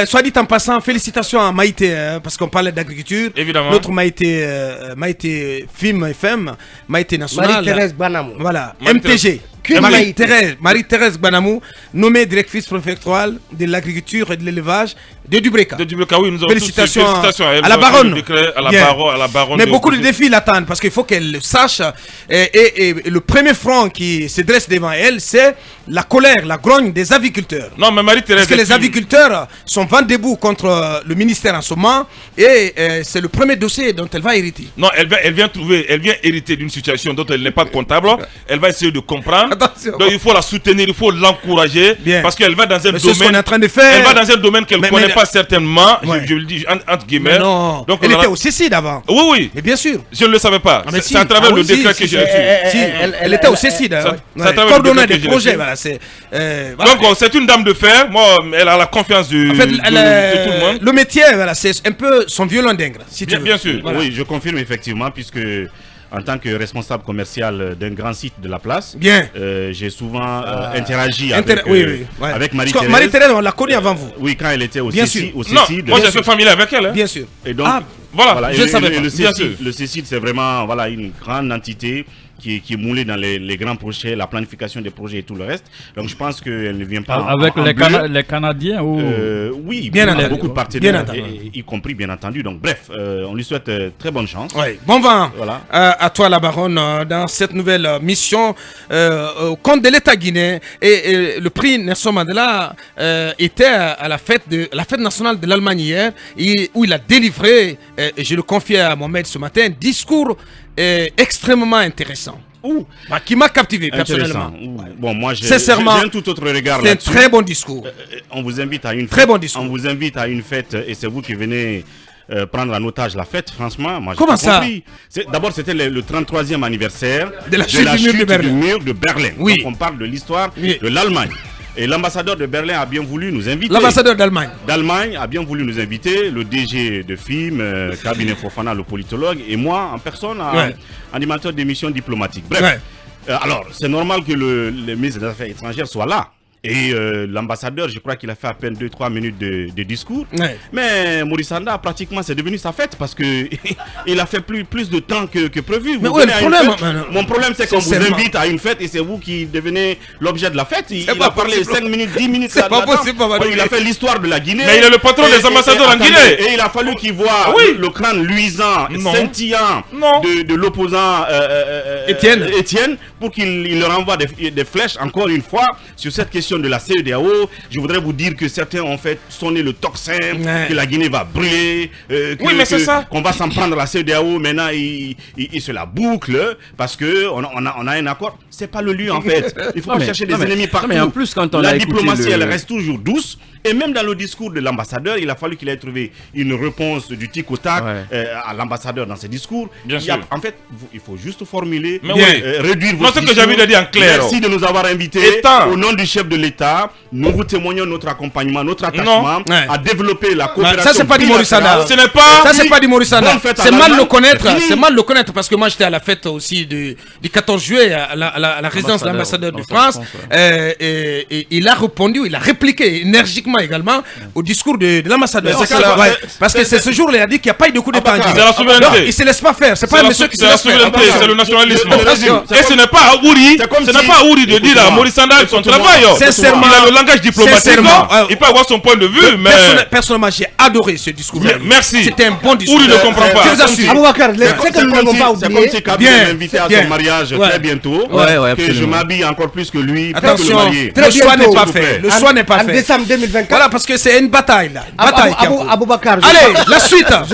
Soit dit en passant, félicitations à Maïté, parce qu'on parlait d'agriculture. Évidemment. Notre Maïté Film FM, Maïté Nationale. Marie-Thérèse Banamou. Voilà, MTG. Marie-Thérèse Banamou, nommée directrice préfectorale de l'agriculture et de l'élevage de Dubreka. De Dubreka, oui, nous avons félicitations à la baronne. À la baronne. Mais beaucoup de défis l'attendent parce qu'il faut qu'elle sache. Et le premier front qui se dresse devant elle, c'est la colère, la grogne des aviculteurs. Non, mais Marie-Thérèse. Parce que les aviculteurs sont vent debout contre le ministère en ce moment. Et c'est le premier dossier dont elle va hériter. Non, elle vient hériter d'une situation dont elle n'est pas comptable. Elle va essayer de comprendre. Attention. Donc il faut la soutenir, il faut l'encourager. Parce qu'elle va dans un domaine. C'est ce qu'on est en train de faire. Elle va dans un domaine qu'elle ne connaît pas certainement. Ouais. Je le dis entre guillemets. Mais non. Donc, elle était au CECID avant. Oui, oui. Et bien sûr. Je ne le savais pas. C'est à travers le décret que j'ai reçu. Elle était au CECID. Coordonnée des projets. Voilà, donc c'est une dame de fer. Moi, elle a la confiance de tout le monde. Le métier, voilà, c'est un peu son violon d'ingre. Bien sûr. Voilà. Oui, je confirme effectivement, puisque en tant que responsable commercial d'un grand site de la place, j'ai souvent interagi avec Marie-Thérèse. Marie-Thérèse, on l'a connue avant vous. Oui, quand elle était au CECID. Moi, j'ai fait familier avec elle. Bien sûr. Et donc, voilà, je ne savais pas. Le CECID, c'est vraiment une grande entité qui est moulée dans les grands projets, la planification des projets et tout le reste. Donc je pense qu'elle ne vient pas avec les Canadiens ou... Oui, bien beaucoup de partenaires, y compris bien entendu. Donc bref, on lui souhaite très bonne chance. Ouais. Bon vent à toi la baronne dans cette nouvelle mission au compte de l'État guinéen. Et le prix Nelson Mandela était à la fête nationale de l'Allemagne hier, où il a délivré, et je le confiais à Mohamed ce matin, un discours extrêmement intéressant. Qui m'a captivé personnellement. Bon, moi j'ai un tout autre regard là-dessus. C'est un très bon discours. On vous invite à une très bon discours. On vous invite à une fête et c'est vous qui venez prendre en otage la fête. Franchement, moi comment ça? D'abord, c'était le 33e anniversaire de la chute du mur de Berlin. Oui. Donc on parle de l'histoire de l'Allemagne. Et l'ambassadeur de Berlin a bien voulu nous inviter. L'ambassadeur d'Allemagne. D'Allemagne a bien voulu nous inviter. Le DG de FIM, Cabinet Fofana, le politologue, et moi en personne, animateur d'émission diplomatique. Bref, alors c'est normal que le ministre des Affaires étrangères soit là. Et l'ambassadeur, je crois qu'il a fait à peine 2-3 minutes de discours. Mais Maurice Sanda, pratiquement, c'est devenu sa fête parce que il a fait plus de temps que prévu. Mais le problème, mon problème, c'est qu'on vous invite à une fête et c'est vous qui devenez l'objet de la fête. Il a parlé 5 minutes, 10 minutes. C'est pas possible. Il a fait l'histoire de la Guinée. Mais il est le patron des ambassadeurs en Guinée. Et il a fallu qu'il voit le crâne luisant, scintillant de l'opposant Étienne pour qu'il leur envoie des flèches, encore une fois, sur cette question de la CEDEAO. Je voudrais vous dire que certains ont fait sonner le tocsin, que la Guinée va brûler, qu'on va s'en prendre à la CEDEAO. Maintenant, ils se la bouclent parce qu'on a un accord. C'est pas le lieu en fait. Il faut pas chercher des ennemis partout. Mais en plus, quand la diplomatie, elle reste toujours douce. Et même dans le discours de l'ambassadeur, il a fallu qu'il ait trouvé une réponse du tic au tac à l'ambassadeur dans ses discours. En fait, il faut juste formuler, réduire votre discours. Ce que j'ai envie de dire en clair. Merci de nous avoir invités. Au nom du chef de l'État, nous vous témoignons notre accompagnement, notre attachement à développer la coopération. Ça, c'est pas du Maurice Sanda. Ce n'est pas. Ça, c'est pas du Maurice Sanda. C'est mal le connaître. C'est mal le connaître parce que moi, j'étais à la fête aussi du 14 juillet à la résidence de l'ambassadeur de France. Et il a répondu, il a répliqué énergiquement également au discours de l'ambassadeur. Parce que c'est ce jour-là, il a dit qu'il n'y a pas eu de coup d'état. C'est la souveraineté. Il ne se laisse pas faire. C'est pas un monsieur qui se laisse faire. C'est le nationalisme. Et ce n'est pas à Ouri. Ce n'est pas à Ouri de dire à Maurice Sanda son travail. Sincèrement. Il a le langage diplomatique. Il peut avoir son point de vue, mais. Personnellement, j'ai adoré ce discours. Merci. C'était un bon discours. Ouri ne comprend pas. Je vous assure. C'est comme si Kabila m'invitait à son mariage très bientôt. Que je m'habille encore plus que lui. Attention, le choix n'est pas fait. Le choix n'est pas fait. En décembre 2024. Voilà, parce que c'est une bataille là. Aboubacar. Allez, la suite.